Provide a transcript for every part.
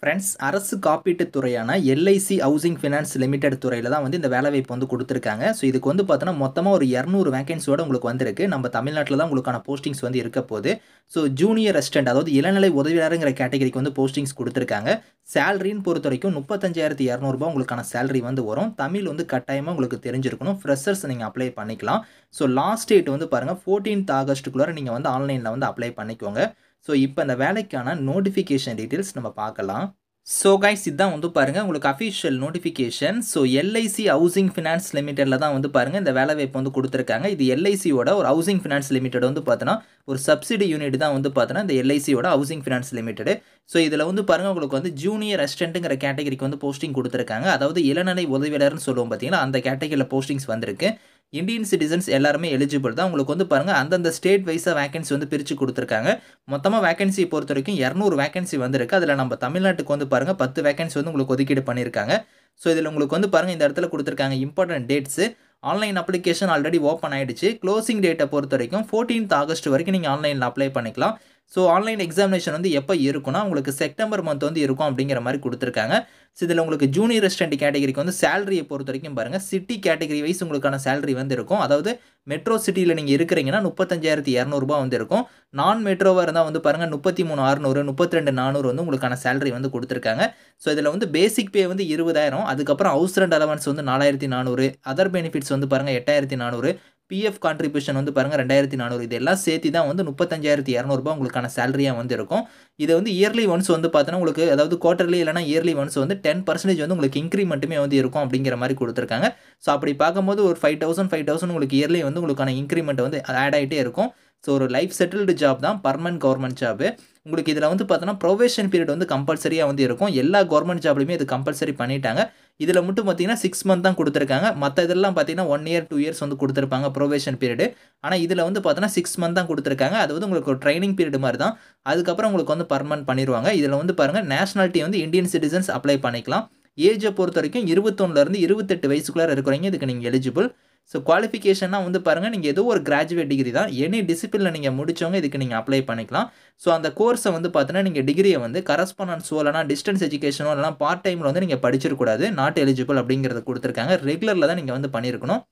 Friends, அரசு காப்பீட்டுத் துறையான LIC housing finance limited துறையில தான் வந்து இந்த வேலைவாய்ப்பு வந்து குடுத்துருக்காங்க. ஸோ இதுக்கு வந்து பார்த்தோன்னா, மொத்தமா ஒரு 200 வேக்கன்ஸியோட உங்களுக்கு வந்திருக்கு. நம்ம தமிழ்நாட்ல தான் உங்களுக்கான போஸ்டிங்ஸ் வந்து இருக்கப்போது. ஸோ ஜூனியர் அசிஸ்டன்ட் அதாவது இளநிலை உதவியாளர்ங்கிற கேட்டகரிக்கு வந்து போஸ்டிங்ஸ் குடுத்துருக்காங்க. சேலரின்னு பொறுத்தவரைக்கும் ரூ. 35,200 உங்களுக்கான சேலரி வந்து வரும். தமிழ் வந்து கட்டாயமா உங்களுக்கு தெரிஞ்சிருக்கணும். ஃப்ரெஷர்ஸ் நீங்க அப்ளை பண்ணிக்கலாம். ஸோ லாஸ்ட் டேட் வந்து பாருங்க 14த் ஆகஸ்ட்டுக்குள்ளார நீங்க வந்து ஆன்லைன்ல வந்து அப்ளை பண்ணிக்கோங்க. ஸோ இப்ப இந்த வேலைக்கான நோட்டிஃபிகேஷன் டீட்டெயில்ஸ் நம்ம பார்க்கலாம். ஸோ கைஸ், இதான் வந்து பாருங்க உங்களுக்கு official notification. So LIC housing finance லிமிடெட்ல தான் வந்து பாருங்க இந்த வேலைவாய்ப்பு வந்து குடுத்துருக்காங்க. இது எல்ஐசியோட ஒரு ஹவுசிங் ஃபினான்ஸ் லிமிடெட் வந்து பார்த்தோன்னா, ஒரு சப்சிடி யூனிட் தான் வந்து பார்த்தோன்னா, இந்த எல்ஐசியோட ஹவுசிங் ஃபினான்ஸ் லிமிடெட். ஸோ இதில வந்து பாருங்க உங்களுக்கு வந்து ஜூனியர் அசிஸ்டன்ட்ங்கிற கேட்டகரிக்கு வந்து போஸ்டிங் குடுத்துருக்காங்க. அதாவது இளநிலை உதவியாளர்னு சொல்லுவோம் பார்த்தீங்களா, அந்த கேட்டகரியில போஸ்டிங்ஸ் வந்திருக்கு. இந்தியன் சிட்டிசன்ஸ் எல்லாருமே எலிஜிபிள் தான். உங்களுக்கு வந்து பாருங்க அந்தந்த ஸ்டேட் வைஸா வேக்கன்சி வந்து பிரிச்சு குடுத்துருக்காங்க. மொத்தமா வேக்கன்சிய பொறுத்தவரைக்கும் 200 வேக்கன்சி வந்திருக்கு. அதில நம்ம தமிழ்நாட்டுக்கு வந்து பாருங்க 10 வேக்கன்சி வந்து உங்களுக்கு ஒதுக்கீடு பண்ணியிருக்காங்க. ஸோ இதில உங்களுக்கு வந்து பாருங்க இந்த இடத்துல குடுத்துருக்காங்க important dates. Online application already open ஆயிடுச்சு. க்ளோசிங் டேட்ட பொறுத்தவரைக்கும் 14த் ஆகஸ்ட் வரைக்கும் நீங்க ஆன்லைன்ல அப்ளை பண்ணிக்கலாம். ஸோ ஆன்லைன் எக்ஸாமினேஷன் வந்து எப்ப இருக்கும்னா, உங்களுக்கு செப்டம்பர் மந்த் வந்து இருக்கும் அப்படிங்கிற மாரி குடுத்துருக்காங்க. ஸோ இதில உங்களுக்கு ஜூனியர் அசிஸ்டன்ட் கேட்டகரிக்கு வந்து சேலரிய பொறுத்தவரைக்கும் பாருங்க, சிட்டி கேட்டகரி வைஸ் உங்களுக்கான சேலரி வந்து இருக்கும். அதாவது மெட்ரோ சிட்டில நீங்க இருக்கிறீங்கன்னா ரூ. 35,200 வந்து இருக்கும். நான் மெட்ரோவா இருந்தா வந்து பாருங்க 33,600, 32,400 வந்து உங்களுக்கான சேலரி வந்து குடுத்துருக்காங்க. ஸோ இதில வந்து பேசிக் பே வந்து 20,000 அதுக்கப்புறம் ஹவுஸ் ரெண்ட் அலவன்ஸ் வந்து 4,400 அதர் பெனிஃபிட்ஸ் வந்து பாருங்க 8,400 பிஎஃப் கான்ட்ரிபியூஷன் வந்து பாருங்க 2,400 இது எல்லாம் சேர்த்து தான் வந்து ரூ. 35,200 உங்களுக்கான சேலரியா வந்து இருக்கும். இது வந்து இயர்லி ஒன்ஸ் வந்து பார்த்தோன்னா, உங்களுக்கு அதாவது குவார்ட்டர்லி இல்லன்னா இயர்லி ஒன்ஸ் வந்து 10% வந்து உங்களுக்கு இன்கிரிமென்ட்டுமே வந்து இருக்கும் அப்படிங்கிற மாரி குடுத்துருக்காங்க. ஸோ அப்படி பார்க்கும்போது ஒரு 5,000 உங்களுக்கு இயர்லி வந்து உங்களுக்கான இன்கிரிமென்ட் வந்து ஆட் ஆயிட்டே இருக்கும். ஸோ ஒரு லைஃப் செட்டில்டு ஜாப் தான். Permanent government job. உங்களுக்கு இதில வந்து பார்த்தோன்னா, புரொபேஷன் பீரியட் வந்து கம்பல்சரியா வந்து இருக்கும். எல்லா கவர்ன்மென்ட் ஜாப்லயுமே இது கம்பல்சரி பண்ணிட்டாங்க. இதில மட்டும் பார்த்தீங்கன்னா 6 மந்த் தான் குடுத்துருக்காங்க. மத்த இதெல்லாம் பார்த்தீங்கன்னா 1 இயர், 2 இயர்ஸ் வந்து குடுத்துருப்பாங்க புரொபேஷன் பீரியட். ஆனா இதில வந்து பார்த்தோன்னா 6 மந்த் தான் குடுத்துருக்காங்க. அது வந்து உங்களுக்கு ஒரு ட்ரெய்னிங் பீரியட் மாரி தான். அதுக்கப்புறம் உங்களுக்கு வந்து பெர்மனன்ட் பண்ணிருவாங்க. இதில வந்து பாருங்க நேஷனாலிட்டி வந்து இந்தியன் சிட்டிசன்ஸ் அப்ளை பண்ணிக்கலாம். ஏஜ பொறுத்தவரைக்கும் 21லிருந்து 28 வயசுக்குள்ளார இருக்கிறவங்க இதுக்கு நீங்க எலிஜிபிள். ஸோ குவாலிஃபிகேஷன்னா வந்து பாருங்க, நீங்க ஏதோ ஒரு கிராஜுவேட் டிகிரி தான். எனி டிசிப்ளின்ல நீங்க முடிச்சவங்க இதுக்கு நீங்க அப்ளை பண்ணிக்கலாம். ஸோ அந்த கோர்ஸ வந்து பார்த்தோன்னா, நீங்க டிகிரிய வந்து கரஸ்பாண்டன்ஸோ இல்லன்னா டிஸ்டன்ஸ் எஜுகேஷனோ இல்லன்னா பார்ட் டைம்ல வந்து நீங்க படிச்சிருக்கக்கூடாது. நாட் எலிஜிபிள் அப்படிங்கிறத குடுத்துருக்காங்க. ரெகுலர்ல தான் நீங்க வந்து பண்ணியிருக்கணும்.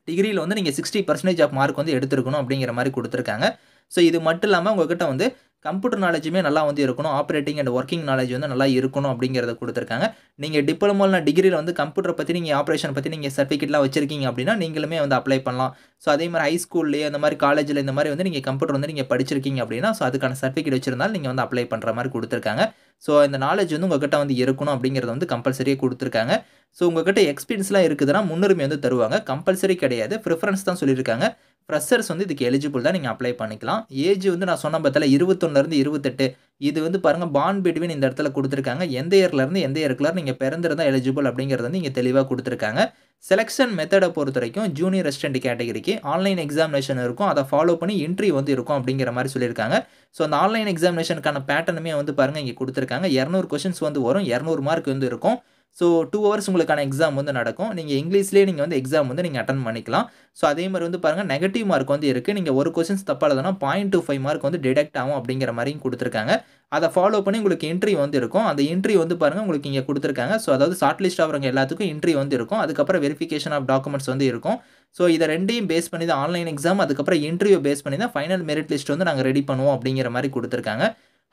டிகிரில வந்து நீங்க 60% ஆஃப் மார்க் வந்து எடுத்திருக்கணும் அப்படிங்கிற மாரி குடுத்துருக்காங்க. ஸோ இது மட்டும் இல்லாம உங்ககிட்ட வந்து கம்ப்யூட்டர் நாலேட்ஜுமே நல்லா வந்து இருக்கணும். ஆப்பரேட்டிங் அண்ட் வொர்க்கிங் நாலேட்ஜ் வந்து நல்லா இருக்கணும் அப்படிங்கிறத குடுத்துருக்காங்க. நீங்க டிப்ளமோ இல்ல டிகிரில வந்து கம்ப்யூட்டர பத்தி நீங்க ஆப்பரேஷன் பத்தி நீங்க சர்டிஃபிகேட்லாம் வச்சிருக்கீங்க அப்படின்னா, நீங்களுமே வந்து அப்ளை பண்ணலாம். ஸோ அதே மாரி ஹை ஸ்கூல்லயோ அந்த மாரி காலேஜ்ல இந்த மாரி வந்து நீங்க கம்ப்யூட்டர் வந்து நீங்க படிச்சிருக்கீங்க அப்படின்னா, ஸோ அதுக்கான சர்டிஃபிகேட் வச்சிருந்தாலும் நீங்க வந்து அப்ளை பண்ற மாரி குடுத்துருக்காங்க. ஸோ இந்த நாலேட்ஜ் வந்து உங்ககிட்ட வந்து இருக்கணும் அப்படிங்கிறத வந்து கம்பல்சரியா குடுத்துருக்காங்க. ஸோ உங்ககிட்ட எக்ஸ்பீரியன்ஸ்லாம் இருக்குதுன்னா முன்னுரிமை வந்து தருவாங்க. கம்பல்சரி கிடையாது. பிரெஃபரன்ஸ் தான் சொல்லியிருக்காங்க. ஃப்ரெஷர்ஸ் வந்து இதுக்கு எலிஜிபிள் தான். நீங்க அப்ளை பண்ணிக்கலாம். ஏஜ் வந்து நான் சொன்ன பார்த்தல 21லிருந்து 28 இது வந்து பாருங்க பாண்ட் பிட்வீன் இந்த இடத்துல குடுத்துருக்காங்க. எந்த இயர்லருந்து எந்த இயர்க்குள்ளார நீங்க பிறந்திருந்தா எலிஜிபிள் அப்படிங்கிறத வந்து இங்க தெளிவா குடுத்துருக்காங்க. செலக்ஷன் மெத்தட பொறுத்தவரைக்கும் ஜூனியர் அசிஸ்டன்ட் கேட்டகரிக்கு ஆன்லைன் எக்ஸாமினேஷன் இருக்கும். அத ஃபாலோ பண்ணி இன்டர்வியூ வந்து இருக்கும் அப்படிங்கிற மாரி சொல்லியிருக்காங்க. ஸோ அந்த ஆன்லைன் எக்ஸாமினேஷனுக்கான பேட்டர்னுமே வந்து பாருங்க இங்க குடுத்துருக்காங்க. 200 கொஸ்டின்ஸ் வந்து வரும். 200 மார்க் வந்து இருக்கும். ஸோ 2 ஹவர்ஸ் உங்களுக்கான எக்ஸாம் வந்து நடக்கும். நீங்க இங்கிலீஷ்லயே நீங்க வந்து எக்ஸாம் வந்து நீங்க அட்டெண்ட் பண்ணிக்கலாம். ஸோ அதே மாரி வந்து பாருங்க நெகட்டிவ் மார்க் வந்து இருக்கு. நீங்க ஒரு கொஸ்டின்ஸ் தப்பா எழுதுனா 0.25 மார்க் வந்து டிடக்ட் ஆகும் அப்படிங்கிற மாரியும் குடுத்துருக்காங்க. அத ஃபாலோ பண்ணி உங்களுக்கு இன்டர்வியூ வந்து இருக்கும். அந்த இன்டர்வியூ வந்து பாருங்க உங்களுக்கு இங்க குடுத்துருக்காங்க. ஸோ அதாவது ஷார்ட் லிஸ்ட் ஆகுறவங்க எல்லாத்துக்கும் இன்டர்வியூ வந்து இருக்கும். அதுக்கப்புறம் வெரிஃபிகேஷன் ஆஃப் டாக்குமெண்ட்ஸ் வந்து இருக்கும். ஸோ இத 2யும் பேஸ் பண்ணி தான் ஆன்லைன் எக்ஸாம் அதுக்கப்புறம் இன்டர்வியூ பேஸ் பண்ணி தான் ஃபைனல் மெரிட் லிஸ்ட் வந்து நாங்க ரெடி பண்ணுவோம் அப்படிங்கிற மாரி குடுத்துருக்காங்க.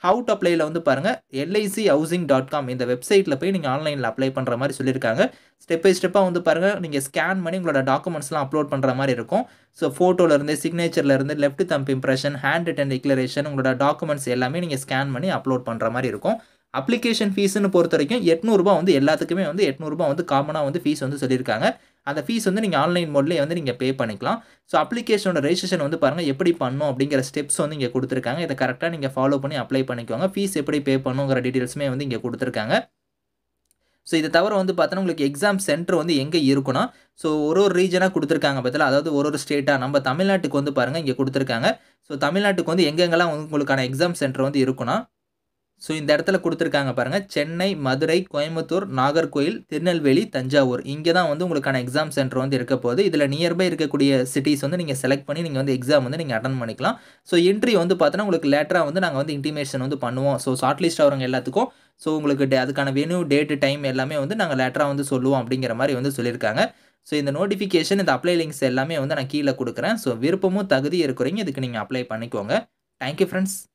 ஹவ் டூ அப்ளைல வந்து பாருங்க LIChousing.com இந்த வெப்சைட்ல போய் நீங்க ஆன்லைன்ல அப்ளை பண்ற மாரி சொல்லியிருக்காங்க. ஸ்டெப் பை ஸ்டெப்பா வந்து பாருங்க, நீங்க ஸ்கேன் பண்ணி உங்களோட டாக்குமெண்ட்ஸ்லாம் அப்லோட் பண்ற மாரி இருக்கும். ஸோ ஃபோட்டோல இருந்து, சிக்னேச்சர்ல இருந்து, left thumb impression, hand return declaration உங்களோட டாக்குமெண்ட்ஸ் எல்லாமே நீங்க ஸ்கேன் பண்ணி அப்லோட் பண்ற மாரி இருக்கும். அப்ளிகேஷன் ஃபீஸ்ன்னு பொறுத்தவரைக்கும் ரூ. 800 வந்து எல்லாத்துக்குமே வந்து ரூ. 800 வந்து காமனா வந்து ஃபீஸ் வந்து சொல்லியிருக்காங்க. அந்த ஃபீஸ் வந்து நீங்க ஆன்லைன் மோட்லயே வந்து நீங்க பே பண்ணிக்கலாம். ஸோ அப்ளிகேஷனோட ரெஜிஸ்ட்ரேஷன் வந்து பாருங்க எப்படி பண்ணணும் அப்படிங்கிற ஸ்டெப்ஸ் வந்து இங்க குடுத்துருக்காங்க. இத கரெக்ட்டா நீங்க ஃபாலோ பண்ணி அப்ளை பண்ணிக்கோங்க. ஃபீஸ் எப்படி பே பண்ணணுங்கிற டீட்டெயில்ஸுமே வந்து இங்க குடுத்துருக்காங்க. ஸோ இத தவிர வந்து பார்த்தோன்னா, உங்களுக்கு எக்ஸாம் சென்டர் வந்து எங்க இருக்குன்னா, ஸோ ஒரு ரீஜனா குடுத்துருக்காங்க பார்த்தீங்களா, அதாவது ஒரு ஸ்டேட்டா நம்ம தமிழ்நாட்டுக்கு வந்து பாருங்க இங்க குடுத்துருக்காங்க. ஸோ தமிழ்நாட்டுக்கு வந்து எங்கெங்கலாம் உங்களுக்கான எக்ஸாம் சென்டர் வந்து இருக்குன்னா, ஸோ இந்த இடத்துல குடுத்துருக்காங்க பாருங்க. சென்னை, மதுரை, கோயம்புத்தூர், நாகர்கோயில், திருநெல்வேலி, தஞ்சாவூர். இங்க தான் வந்து உங்களுக்கான எக்ஸாம் சென்டர் வந்து இருக்க போகுது. இதுல நியர்பை இருக்கக்கூடிய சிட்டீஸ் வந்து நீங்க செலக்ட் பண்ணி நீங்க வந்து எக்ஸாம் வந்து நீங்க அட்டெண்ட் பண்ணிக்கலாம். ஸோ என்ட்ரி வந்து பார்த்தீங்கன்னா, உங்களுக்கு லேட்டரா வந்து நாங்க வந்து இன்டிமேஷன் வந்து பண்ணுவோம். ஸோ ஷார்ட் லிஸ்ட் ஆகுறவங்க எல்லாத்துக்கும் ஸோ உங்களுக்கு அதுக்கான வென்யூ, டேட், டைம் எல்லாமே வந்து நாங்க லேட்டரா வந்து சொல்லுவோம் அப்படிங்கிற மாரி வந்து சொல்லியிருக்காங்க. ஸோ இந்த நோட்டிஃபிகேஷன், இந்த அப்ளை லிங்க்ஸ் எல்லாமே வந்து நான் கீழ குடுக்குறேன். ஸோ விருப்பமும், தகுதியும் இருக்கிறவங்க இதுக்கு நீங்க அப்ளை பண்ணிக்கோங்க. Thank you friends.